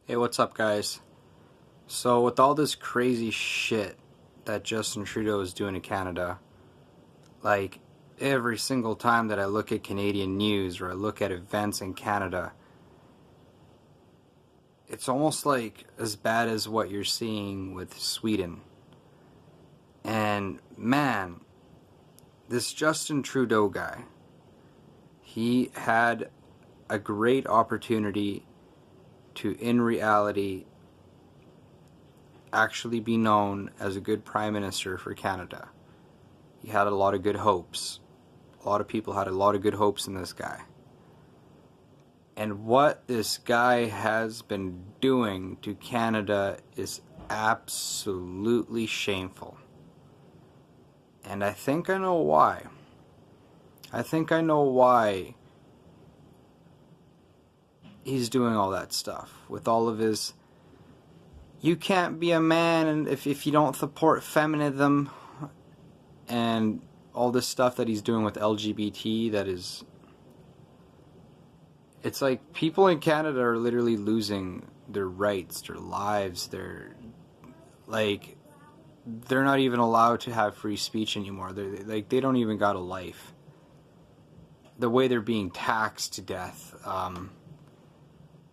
Hey, what's up, guys? So, with all this crazy shit that Justin Trudeau is doing in Canada, like, every single time that I look at Canadian news or I look at events in Canada, it's almost like as bad as what you're seeing with Sweden. And, man, this Justin Trudeau guy, he had a great opportunity to, in reality, actually be known as a good prime minister for Canada. He had a lot of good hopes. A lot of people had a lot of good hopes in this guy. And what this guy has been doing to Canada is absolutely shameful. And I think I know why. I think I know why he's doing all that stuff with all of his you can't be a man and if you don't support feminism and all this stuff that he's doing with LGBT. That is, it's like people in Canada are literally losing their rights, their lives, they're not even allowed to have free speech anymore. They don't even got a life. The way they're being taxed to death,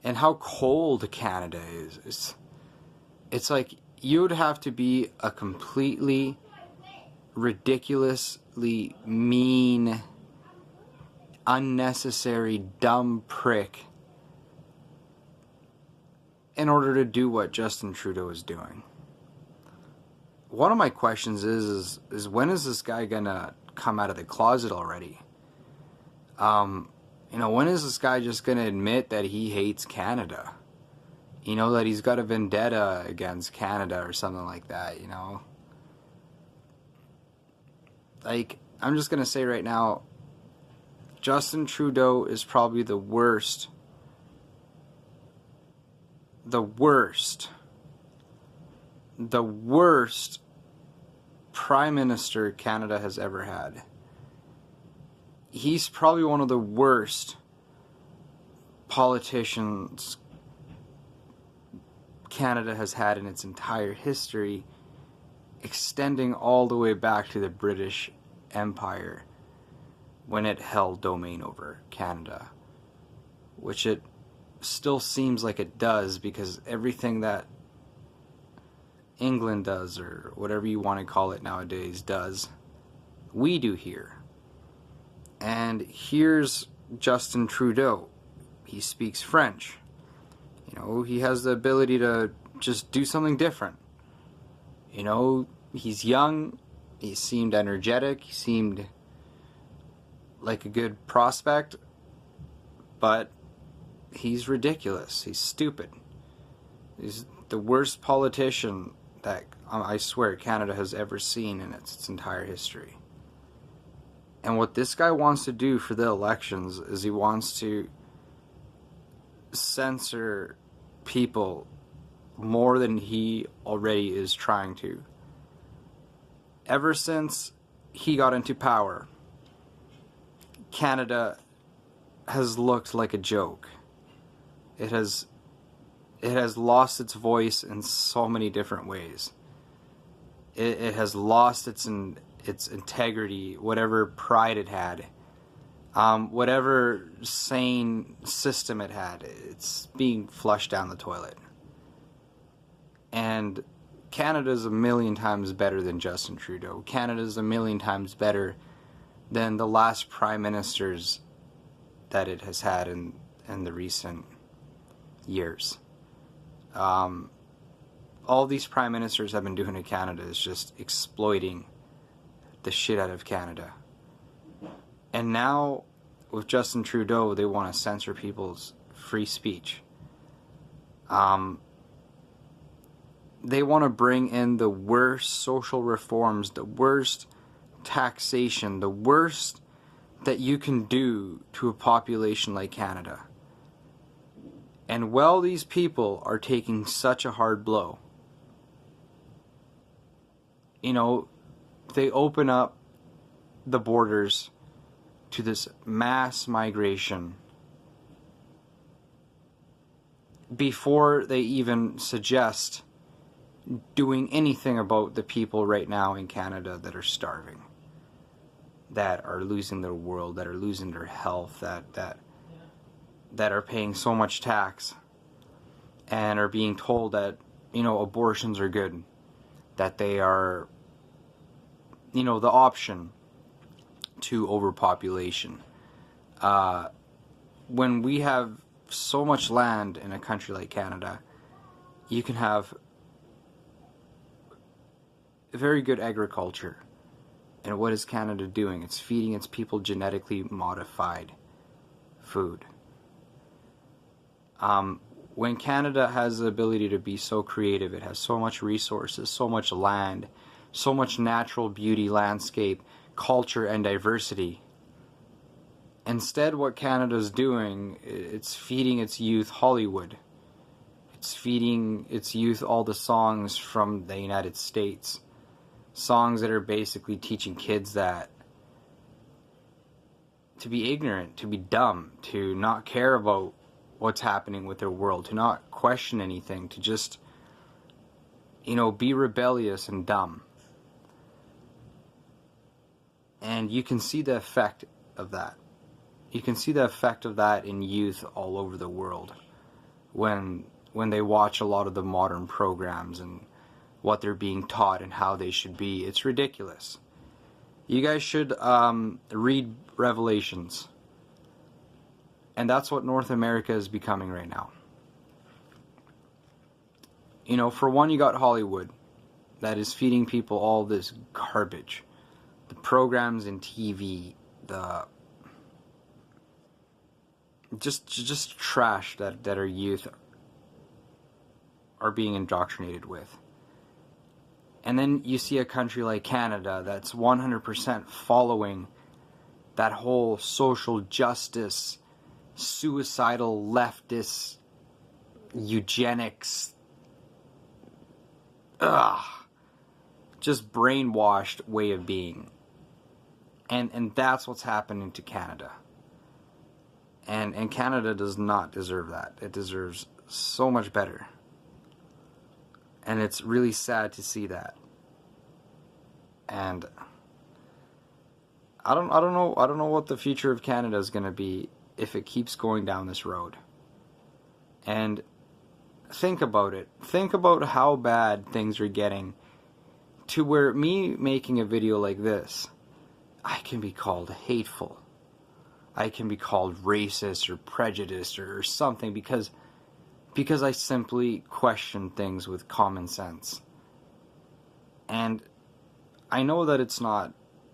and how cold Canada is. It's like you would have to be a completely ridiculously mean, unnecessary, dumb prick in order to do what Justin Trudeau is doing. One of my questions is when is this guy gonna come out of the closet already? When is this guy just gonna admit that he hates Canada? That he's got a vendetta against Canada or something like that, I'm just going to say right now, Justin Trudeau is probably the worst prime minister Canada has ever had. He's probably one of the worst politicians Canada has had in its entire history, extending all the way back to the British Empire when it held domain over Canada, which it still seems like it does, because everything that England does, or whatever you want to call it nowadays, does, we do here. And here's Justin Trudeau. He speaks French. He has the ability to just do something different. He's young, he seemed energetic, he seemed like a good prospect, but he's ridiculous, he's stupid. He's the worst politician that I swear Canada has ever seen in its entire history. And what this guy wants to do for the elections is he wants to censor people more than he already is trying to. Ever since he got into power, Canada has looked like a joke. It has lost its voice in so many different ways. It has lost its integrity, whatever pride it had. Whatever sane system it had, it's being flushed down the toilet. And Canada's a million times better than Justin Trudeau. Canada's a million times better than the last prime ministers that it has had in the recent years. All these prime ministers have been doing in Canada is just exploiting the shit out of Canada. And now, with Justin Trudeau, they want to censor people's free speech. They want to bring in the worst social reforms, the worst taxation, the worst that you can do to a population like Canada. And while these people are taking such a hard blow, they open up the borders to this mass migration before they even suggest doing anything about the people right now in Canada that are starving, that are losing their world, that are losing their health, that are paying so much tax and are being told that, abortions are good, that they are, the option to overpopulation. When we have so much land in a country like Canada, you can have very good agriculture. And what is Canada doing? It's feeding its people genetically modified food. When Canada has the ability to be so creative, it has so much resources, so much land, so much natural beauty, landscape, culture, and diversity. Instead, what Canada's doing, it's feeding its youth Hollywood. It's feeding its youth all the songs from the United States. Songs that are basically teaching kids that to be ignorant, to be dumb, to not care about what's happening with their world, to not question anything, to just, be rebellious and dumb. And you can see the effect of that. You can see the effect of that in youth all over the world when they watch a lot of the modern programs and what they're being taught and how they should be. It's ridiculous. You guys should read Revelations. And that's what North America is becoming right now. For one, you got Hollywood that is feeding people all this garbage. The programs in TV, the just trash that our youth are being indoctrinated with. And then you see a country like Canada that's 100% following that whole social justice, suicidal leftist, eugenics, just brainwashed way of being. And that's what's happening to Canada. And Canada does not deserve that. It deserves so much better. And it's really sad to see that. And I don't know what the future of Canada is going to be if it keeps going down this road. And think about it. Think about how bad things are getting to where me making a video like this, I can be called hateful. I can be called racist or prejudiced or something because I simply question things with common sense. And I know that it's not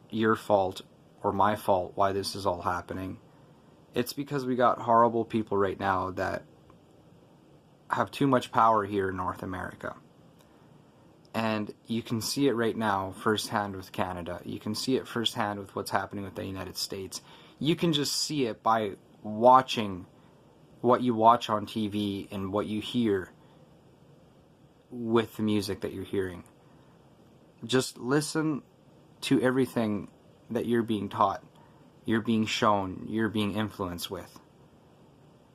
your fault or my fault why this is all happening. It's because we got horrible people right now that have too much power here in North America. And you can see it right now firsthand with Canada. You can see it firsthand with what's happening with the United States. You can just see it by watching what you watch on TV and what you hear with the music that you're hearing. Just listen to everything that you're being taught, you're being shown, you're being influenced with.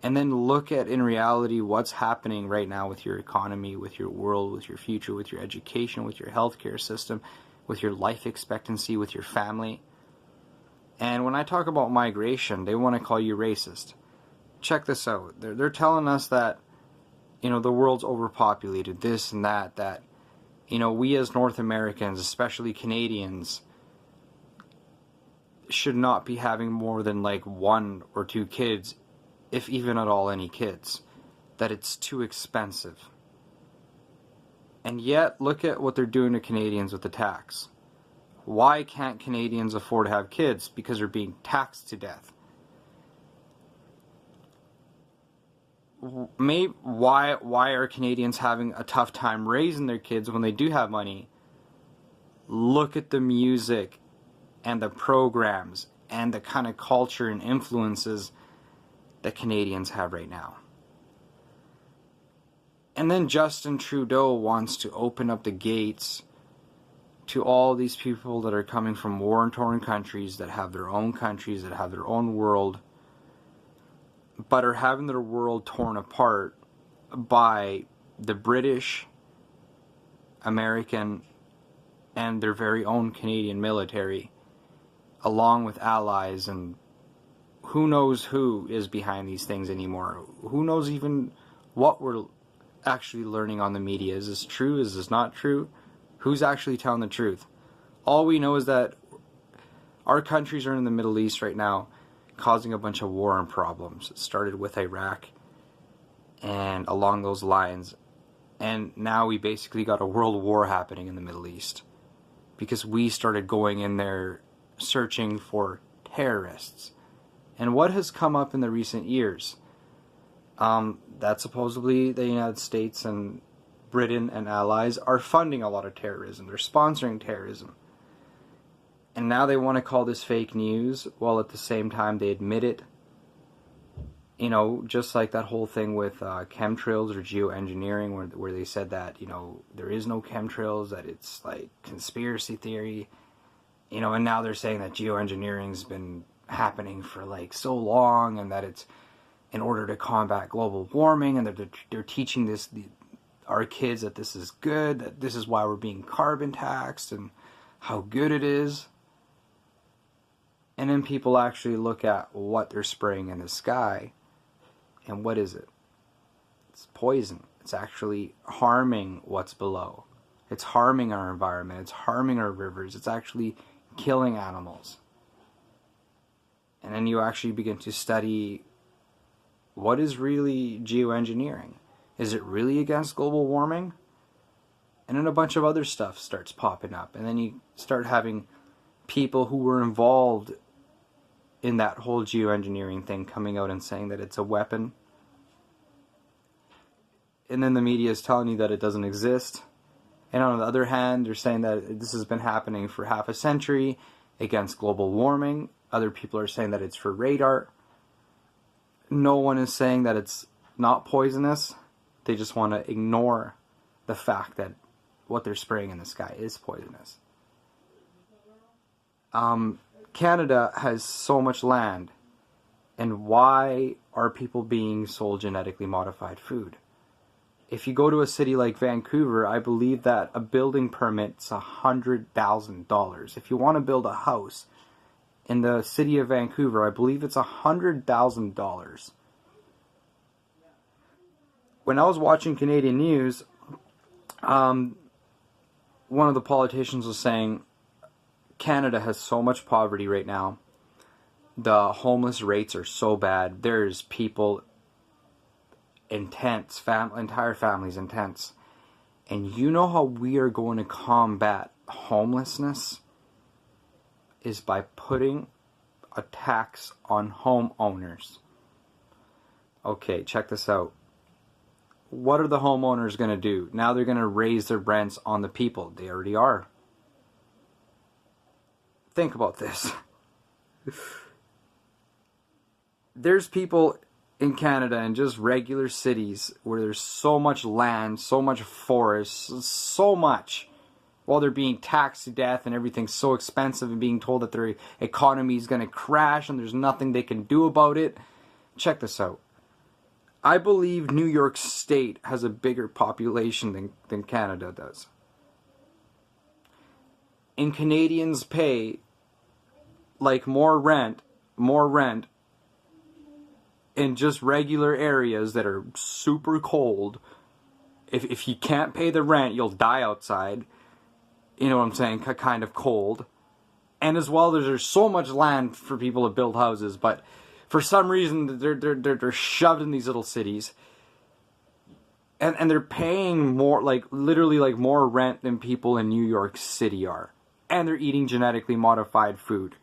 And then look at, in reality, what's happening right now with your economy, with your world, with your future, with your education, with your healthcare system, with your life expectancy, with your family. And when I talk about migration, they want to call you racist. Check this out. They're telling us that, the world's overpopulated, this and that, we as North Americans, especially Canadians, should not be having more than like 1 or 2 kids, if even at all any kids. That it's too expensive. And yet, look at what they're doing to Canadians with the tax. Why can't Canadians afford to have kids? Because they're being taxed to death. Why are Canadians having a tough time raising their kids when they do have money? Look at the music and the programs and the kind of culture and influences that Canadians have right now. And then Justin Trudeau wants to open up the gates to all these people that are coming from war-torn countries, that have their own countries, that have their own world, but are having their world torn apart by the British, American, and their very own Canadian military, along with allies, and who knows who is behind these things anymore. Who knows even what we're actually learning on the media. Is this true? Is this not true? Who's actually telling the truth? All we know is that our countries are in the Middle East right now, causing a bunch of war and problems. It started with Iraq and along those lines. And now we basically got a world war happening in the Middle East because we started going in there searching for terrorists. And what has come up in the recent years? That supposedly the United States and Britain and allies are funding a lot of terrorism. They're sponsoring terrorism. And now they want to call this fake news, while at the same time they admit it. You know, just like that whole thing with chemtrails or geoengineering, where they said that, you know, there is no chemtrails, that it's like conspiracy theory. You know, and now they're saying that geoengineering's been happening for like so long, and that it's in order to combat global warming, and they're teaching our kids that this is good, that this is why we're being carbon taxed, and how good it is. And then people actually look at what they're spraying in the sky, and what is it? It's poison. It's actually harming what's below. It's harming our environment. It's harming our rivers. It's actually killing animals. And then you actually begin to study what is really geoengineering. Is it really against global warming? And then a bunch of other stuff starts popping up. And then you start having people who were involved in that whole geoengineering thing coming out and saying that it's a weapon. And then the media is telling you that it doesn't exist. And on the other hand, they're saying that this has been happening for half a century against global warming. Other people are saying that it's for radar. No one is saying that it's not poisonous. They just want to ignore the fact that what they're spraying in the sky is poisonous. Canada has so much land, and why are people being sold genetically modified food? If you go to a city like Vancouver, I believe that a building permit's $100,000. If you want to build a house in the city of Vancouver, I believe it's $100,000. When I was watching Canadian news, one of the politicians was saying Canada has so much poverty right now. The homeless rates are so bad. There's people in tents, entire families in tents. And you know how we are going to combat homelessness? Is by putting a tax on homeowners. Okay, check this out. What are the homeowners going to do? Now they're going to raise their rents on the people. They already are. Think about this. There's people in Canada and just regular cities where there's so much land, so much forest, so much, while they're being taxed to death and everything's so expensive and being told that their economy is going to crash and there's nothing they can do about it. Check this out. I believe New York State has a bigger population than Canada does. And Canadians pay like more rent in just regular areas that are super cold. If you can't pay the rent, you'll die outside. You know what I'm saying? Kind of cold. And as well, there's so much land for people to build houses, but for some reason they're shoved in these little cities. And they're paying more, like literally like more rent than people in New York City are. And they're eating genetically modified food.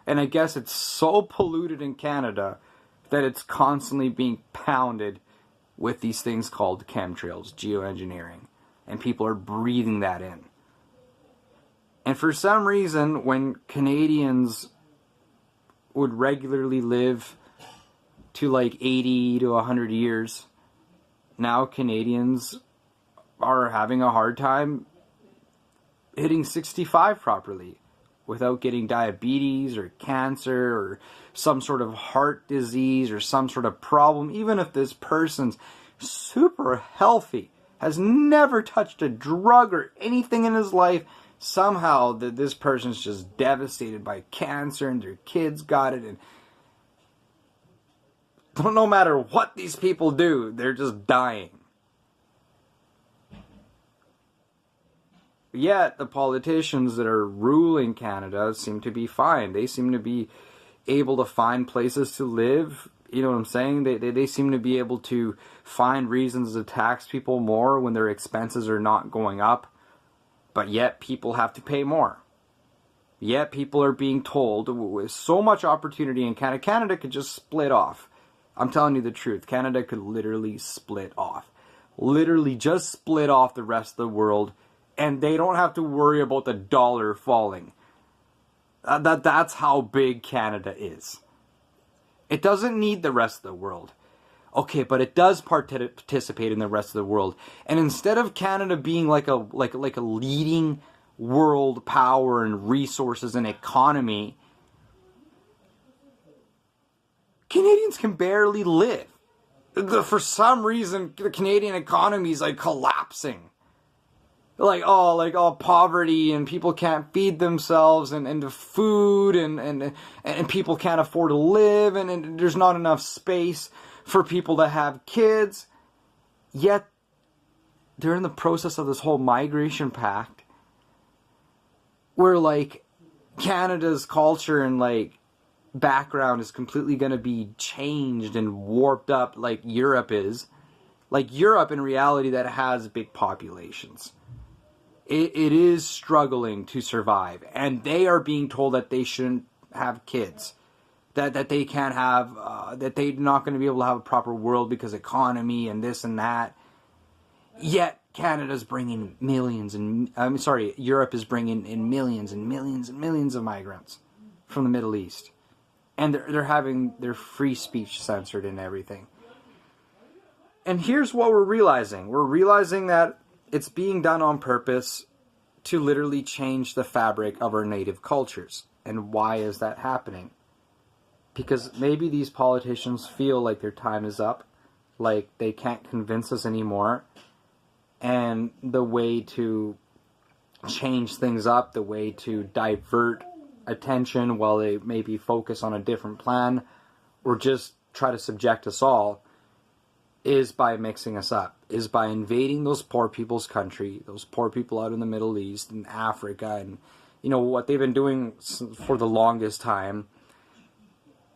And I guess it's so polluted in Canada that it's constantly being pounded with these things called chemtrails, geoengineering. And people are breathing that in. And for some reason, when Canadians would regularly live to like 80 to 100 years, now Canadians are having a hard time hitting 65 properly without getting diabetes or cancer or some sort of heart disease or some sort of problem. Even if this person's super healthy, has never touched a drug or anything in his life. Somehow this person's just devastated by cancer and their kids got it, and no matter what these people do, they're just dying. Yet the politicians that are ruling Canada seem to be fine. They seem to be able to find places to live. You know what I'm saying? They seem to be able to find reasons to tax people more when their expenses are not going up. But yet people have to pay more. Yet people are being told, with so much opportunity in Canada, Canada could just split off. I'm telling you the truth. Canada could literally split off. Literally just split off the rest of the world. And they don't have to worry about the dollar falling. That's how big Canada is. It doesn't need the rest of the world. Okay, but it does participate in the rest of the world. And instead of Canada being like a leading world power and resources and economy, Canadians can barely live. For some reason, the Canadian economy is like collapsing. Like poverty, and people can't feed themselves, and the food, and people can't afford to live, and there's not enough space for people to have kids. Yet they're in the process of this whole migration pact where like Canada's culture and like background is completely going to be changed and warped up like Europe is. Like Europe in reality that has big populations. It is struggling to survive, and they are being told that they shouldn't have kids, that they can't have, that they're not going to be able to have a proper world because economy and this and that. Yet Canada's bringing millions, and Europe is bringing in millions and millions and millions of migrants from the Middle East, and they're having their free speech censored and everything. And here's what we're realizing: that it's being done on purpose to literally change the fabric of our native cultures. And why is that happening? Because maybe these politicians feel like their time is up, like they can't convince us anymore. And the way to change things up, the way to divert attention while they maybe focus on a different plan, or just try to subject us all, is by mixing us up, is by invading those poor people's country, those poor people out in the Middle East and Africa, and you know what they've been doing for the longest time.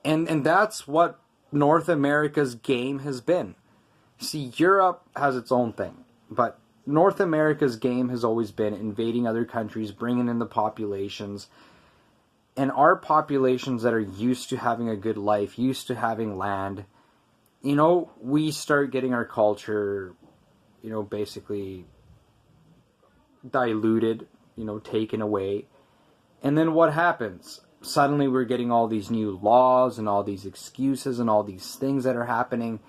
And that's what North America's game has been. See, Europe has its own thing, but North America's game has always been invading other countries, bringing in the populations, and our populations that are used to having a good life, used to having land, you know, we start getting our culture, you know, basically diluted, you know, taken away. And then what happens? Suddenly we're getting all these new laws and all these excuses and all these things that are happening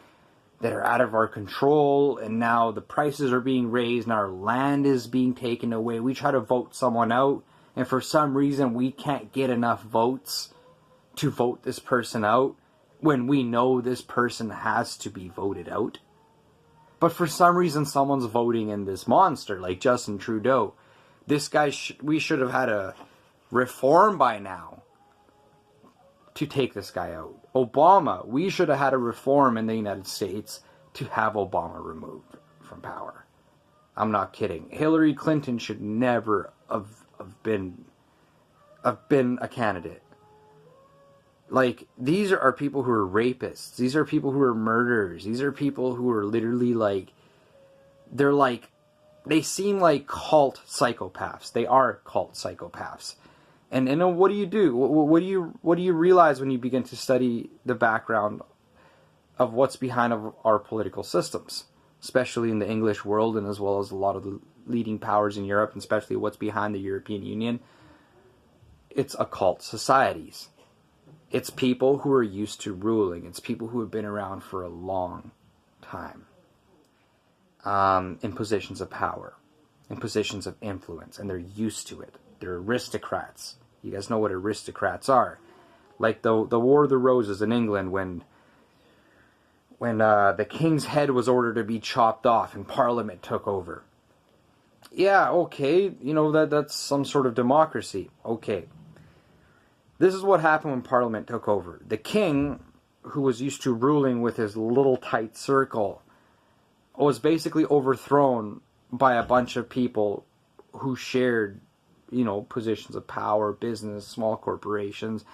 that are out of our control. And now the prices are being raised and our land is being taken away. We try to vote someone out, and for some reason we can't get enough votes to vote this person out, when we know this person has to be voted out. But for some reason, someone's voting in this monster, like Justin Trudeau. This guy, we should have had a reform by now to take this guy out. Obama, we should have had a reform in the United States to have Obama removed from power. I'm not kidding. Hillary Clinton should never have been a candidate. Like, these are people who are rapists. These are people who are murderers. These are people who are literally like, they seem like cult psychopaths. They are cult psychopaths. And what do you do? What do you realize when you begin to study the background of what's behind of our political systems, especially in the English world, and as well as a lot of the leading powers in Europe, and especially what's behind the European Union? It's occult societies. It's people who are used to ruling. It's people who have been around for a long time, in positions of power, in positions of influence, and they're used to it. They're aristocrats. You guys know what aristocrats are. Like the War of the Roses in England, when the king's head was ordered to be chopped off and Parliament took over. Yeah, okay, you know, that's some sort of democracy. Okay. This is what happened when Parliament took over. The king, who was used to ruling with his little tight circle, was basically overthrown by a bunch of people who shared, you know, positions of power, business, small corporations,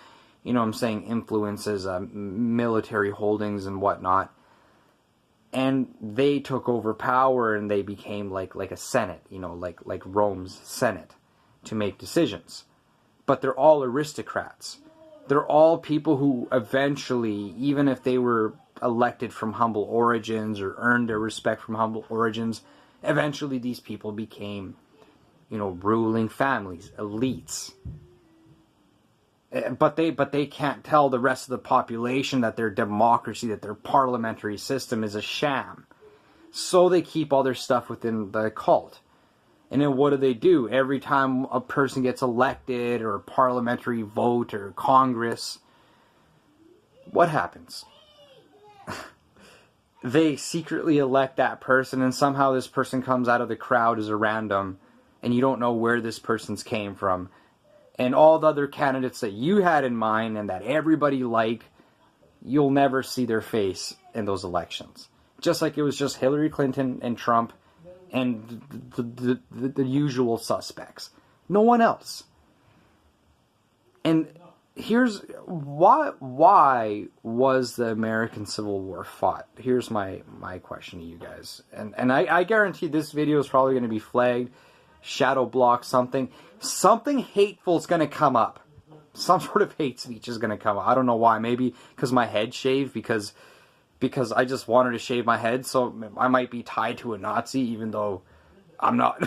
you know what I'm saying, influences, military holdings and whatnot. And they took over power and they became like a senate, you know, like Rome's senate to make decisions. But they're all aristocrats. They're all people who eventually, even if they were elected from humble origins or earned their respect from humble origins, eventually these people became, you know, ruling families, elites. But they can't tell the rest of the population that their democracy, that their parliamentary system is a sham. So they keep all their stuff within the cult. And then what do? Every time a person gets elected or a parliamentary vote or Congress, what happens? They secretly elect that person and somehow this person comes out of the crowd as a random and you don't know where this person's came from. And all the other candidates that you had in mind and that everybody liked, you'll never see their face in those elections. Just like it was just Hillary Clinton and Trump and the usual suspects. No one else. And here's why was the American Civil War fought? Here's my question to you guys. And I guarantee this video is probably going to be flagged, shadow block, something hateful is going to come up. Some sort of hate speech is going to come up. I don't know why. Maybe because my head shaved, because I just wanted to shave my head, so I might be tied to a Nazi, even though I'm not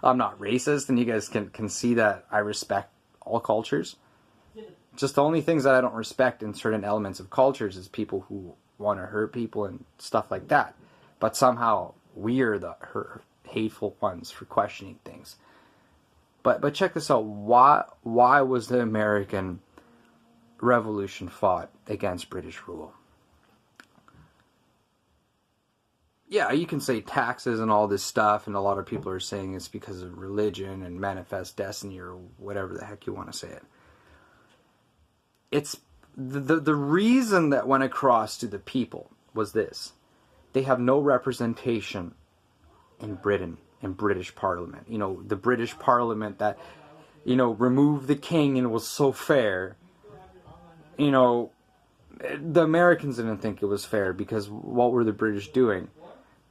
I'm not racist, and you guys can see that I respect all cultures. Just the only things that I don't respect in certain elements of cultures is people who want to hurt people and stuff like that. But somehow we are the hateful ones for questioning things. But check this out. Why was the American Revolution fought against British rule? Yeah, you can say taxes and all this stuff, and a lot of people are saying it's because of religion and manifest destiny or whatever the heck you want to say it. It's the reason that went across to the people was this. They have no representation in Britain, in British Parliament. You know, the British Parliament that, you know, removed the king and was so fair. You know, the Americans didn't think it was fair because what were the British doing?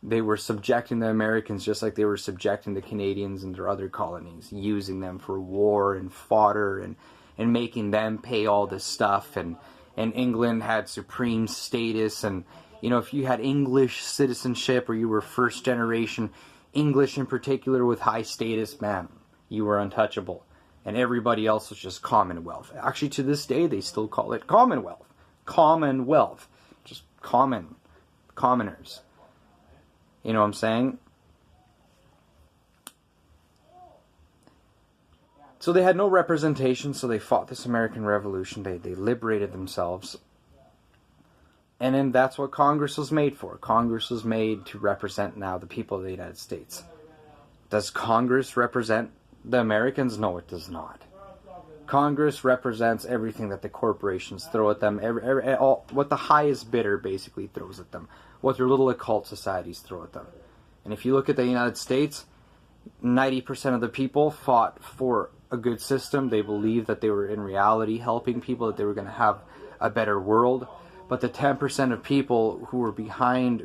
They were subjecting the Americans just like they were subjecting the Canadians and their other colonies, using them for war and fodder and making them pay all this stuff. And England had supreme status. And, you know, if you had English citizenship or you were first generation English in particular with high status, man, you were untouchable. And everybody else was just Commonwealth. Actually, to this day, they still call it Commonwealth. Commonwealth. Just commoners. You know what I'm saying? So they had no representation, so they fought this American Revolution. They liberated themselves. And then that's what Congress was made for. Congress was made to represent now the people of the United States. Does Congress represent the Americans? No, it does not. Congress represents everything that the corporations throw at them, what the highest bidder basically throws at them, what their little occult societies throw at them. And if you look at the United States, 90% of the people fought for a good system. They believed that they were in reality helping people, that they were going to have a better world. But the 10% of people who were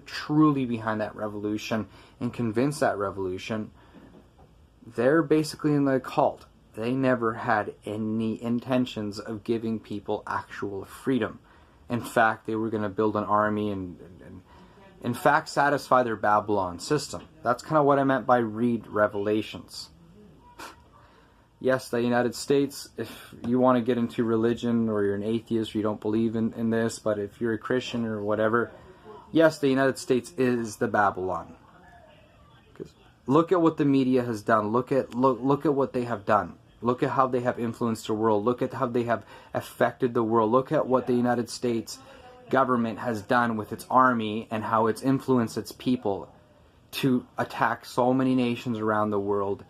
truly behind that revolution and convinced that revolution, they're basically in the occult. They never had any intentions of giving people actual freedom. In fact, they were going to build an army and in fact satisfy their Babylon system. That's kind of what I meant by read Revelations. Yes, the United States, if you want to get into religion or you're an atheist or you don't believe in this, but if you're a Christian or whatever, yes, the United States is the Babylon. Because look at what the media has done. Look at what they have done. Look at how they have influenced the world. Look at how they have affected the world. Look at what the United States government has done with its army and how it's influenced its people to attack so many nations around the world,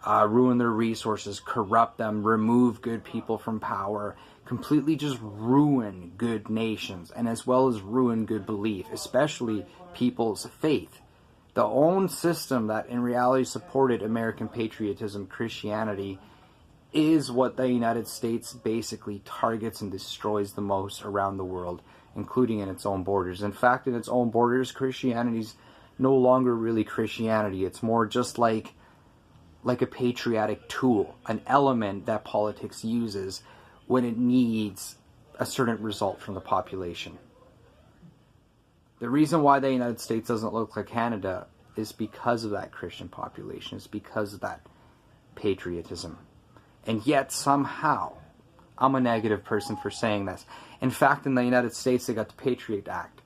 ruin their resources, corrupt them, remove good people from power, completely just ruin good nations, and as well as ruin good belief, especially people's faith. The own system that in reality supported American patriotism, Christianity, is what the United States basically targets and destroys the most around the world, including in its own borders. In fact, in its own borders, Christianity's no longer really Christianity. It's more just like a patriotic tool, an element that politics uses when it needs a certain result from the population. The reason why the United States doesn't look like Canada is because of that Christian population. It's because of that patriotism. And yet, somehow, I'm a negative person for saying this. In fact, in the United States, they got the Patriot Act,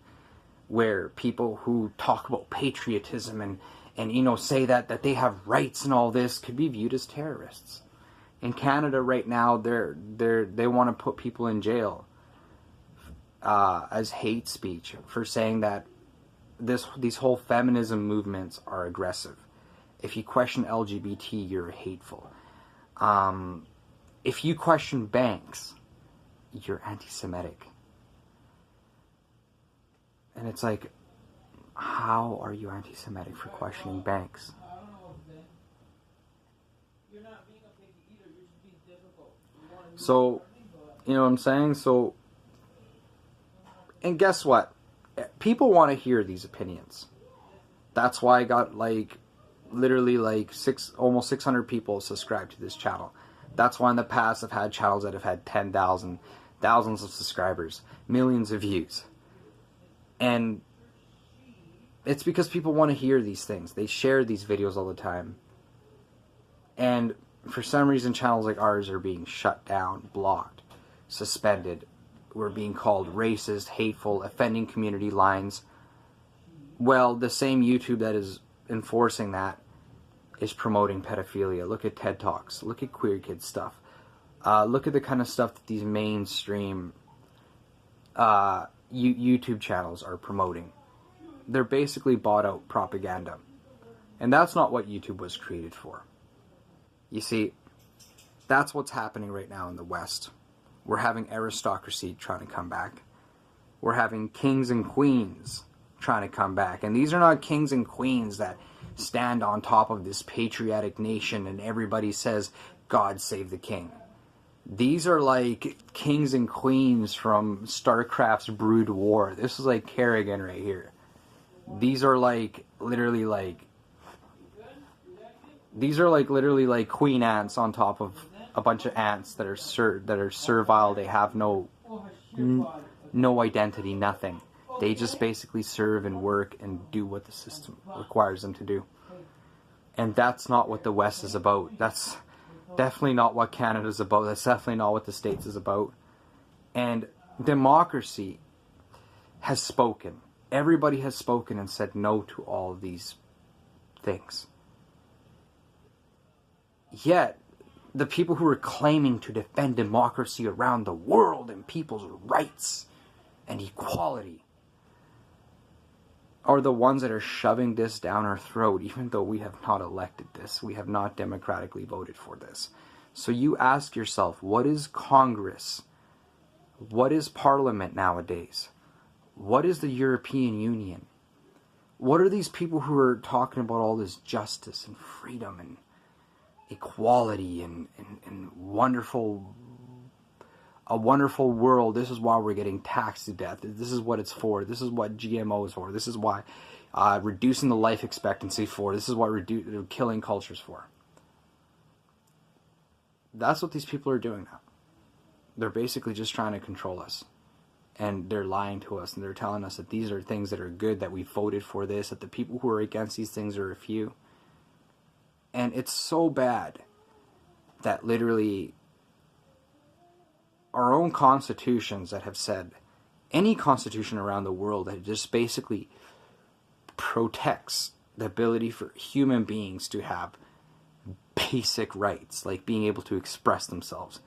where people who talk about patriotism and you know, say that they have rights and all this could be viewed as terrorists. In Canada right now, they want to put people in jail as hate speech for saying that these whole feminism movements are aggressive. If you question LGBT, you're hateful. If you question banks, you're anti-Semitic. And it's like, how are you anti-Semitic for questioning banks? So, you know what I'm saying? So, and guess what? People want to hear these opinions. That's why I got literally almost 600 people subscribed to this channel. That's why in the past I've had channels that have had 10,000, thousands of subscribers, millions of views. And it's because people want to hear these things. They share these videos all the time. And for some reason, channels like ours are being shut down, blocked, suspended. We're being called racist, hateful, offending community lines. Well, the same YouTube that is enforcing that is promoting pedophilia. Look at TED Talks. Look at queer kid stuff. Look at the kind of stuff that these mainstream YouTube channels are promoting. They're basically bought out propaganda. And that's not what YouTube was created for. You see, that's what's happening right now in the West. We're having aristocracy trying to come back. We're having kings and queens trying to come back. And these are not kings and queens that stand on top of this patriotic nation and everybody says, God save the king. These are like kings and queens from StarCraft's Brood War. This is like Kerrigan right here. These are literally queen ants on top of a bunch of ants that are servile. They have no identity, nothing. They just basically serve and work and do what the system requires them to do. And that's not what the West is about. That's definitely not what Canada's about. That's definitely not what the States is about. And democracy has spoken. Everybody has spoken and said no to all of these things. Yet, the people who are claiming to defend democracy around the world and people's rights and equality are the ones that are shoving this down our throat, even though we have not elected this. We have not democratically voted for this. So you ask yourself, what is Congress? What is Parliament nowadays? What is the European Union? What are these people who are talking about all this justice and freedom and equality and a wonderful world? This is why we're getting taxed to death. This is what it's for. This is what GMO is for. This is why reducing the life expectancy for. This is what killing culture is for. That's what these people are doing now. They're basically just trying to control us. And they're lying to us. And they're telling us that these are things that are good, that we voted for this, that the people who are against these things are a few. And it's so bad that literally our own constitutions that have said, any constitution around the world that just basically protects the ability for human beings to have basic rights, like being able to express themselves,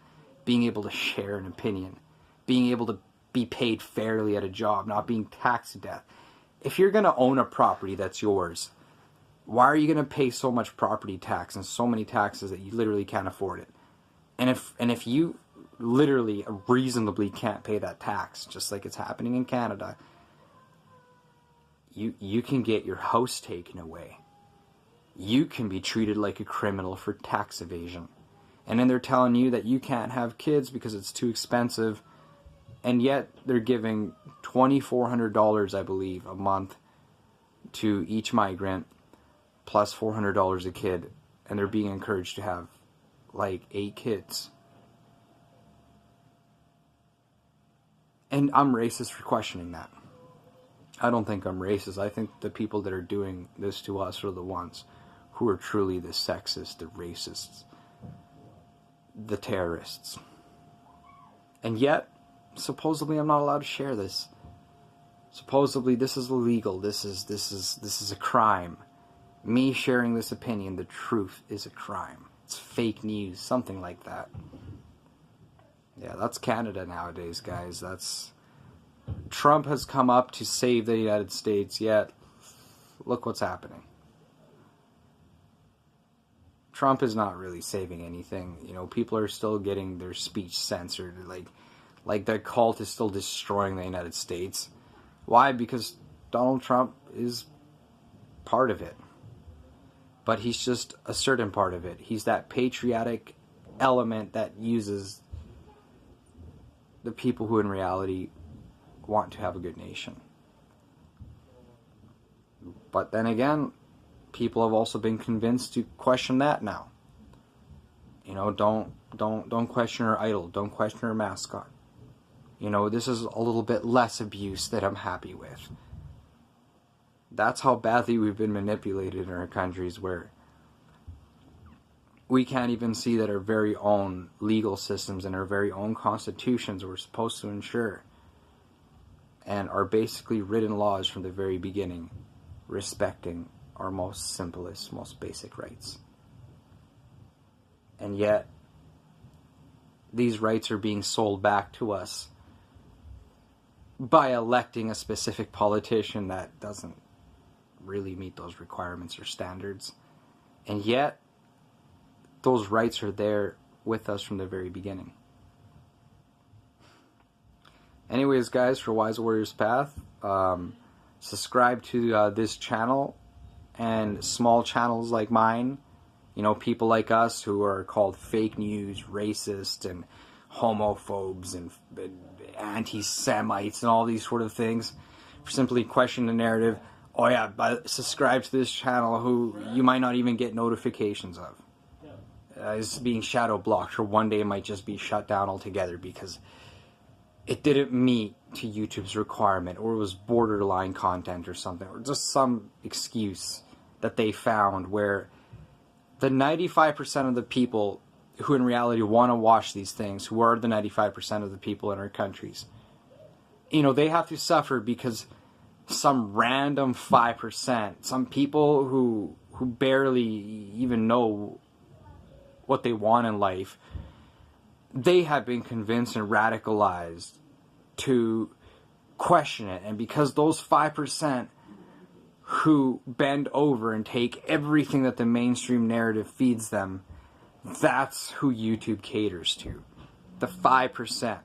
being able to share an opinion, being able to be paid fairly at a job, not being taxed to death. If you're going to own a property that's yours, why are you going to pay so much property tax and so many taxes that you literally can't afford it? And if you literally reasonably can't pay that tax, just like it's happening in Canada, you can get your house taken away. You can be treated like a criminal for tax evasion. And then they're telling you that you can't have kids because it's too expensive. And yet they're giving $2,400, I believe, a month to each migrant, plus $400 a kid. And they're being encouraged to have like 8 kids. And I'm racist for questioning that. I don't think I'm racist. I think the people that are doing this to us are the ones who are truly the sexists, the racists, the terrorists. And yet, supposedly I'm not allowed to share this. Supposedly this is illegal. This is a crime. Me sharing this opinion, the truth, is a crime. It's fake news, something like that. Yeah, that's Canada nowadays, guys. Trump has come up to save the United States, yet look what's happening. Trump is not really saving anything. You know, people are still getting their speech censored. Like the cult is still destroying the United States. Why? Because Donald Trump is part of it. But he's just a certain part of it. He's that patriotic element that uses the people who in reality want to have a good nation. But then again, people have also been convinced to question that now. You know, don't question her idol, don't question her mascot. You know, this is a little bit less abuse that I'm happy with. That's how badly we've been manipulated in our countries, where we can't even see that our very own legal systems and our very own constitutions we're supposed to ensure and are basically written laws from the very beginning, respecting our most simplest, most basic rights. And yet, these rights are being sold back to us by electing a specific politician that doesn't really meet those requirements or standards. And yet, those rights are there with us from the very beginning. Anyways, guys, for Wise Warriors Path, subscribe to this channel and small channels like mine. You know, people like us who are called fake news, racist, and homophobes, and anti-Semites, and all these sort of things, for simply questioning the narrative. Oh yeah, subscribe to this channel who you might not even get notifications of. Is being shadow blocked, or one day it might just be shut down altogether because it didn't meet to YouTube's requirement, or it was borderline content or something, or just some excuse that they found where the 95% of the people who in reality want to watch these things, who are the 95% of the people in our countries, you know, they have to suffer because some random 5%, some people who barely even know what they want in life, they have been convinced and radicalized to question it. And because those 5% who bend over and take everything that the mainstream narrative feeds them, that's who YouTube caters to. The 5%.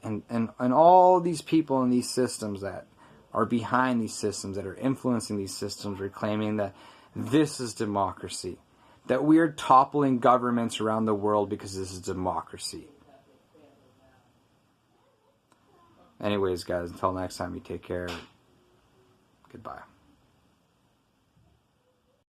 And all these people in these systems that are behind these systems, that are influencing these systems, are claiming that this is democracy. That we are toppling governments around the world because this is democracy. Anyways, guys, until next time, you take care. Goodbye.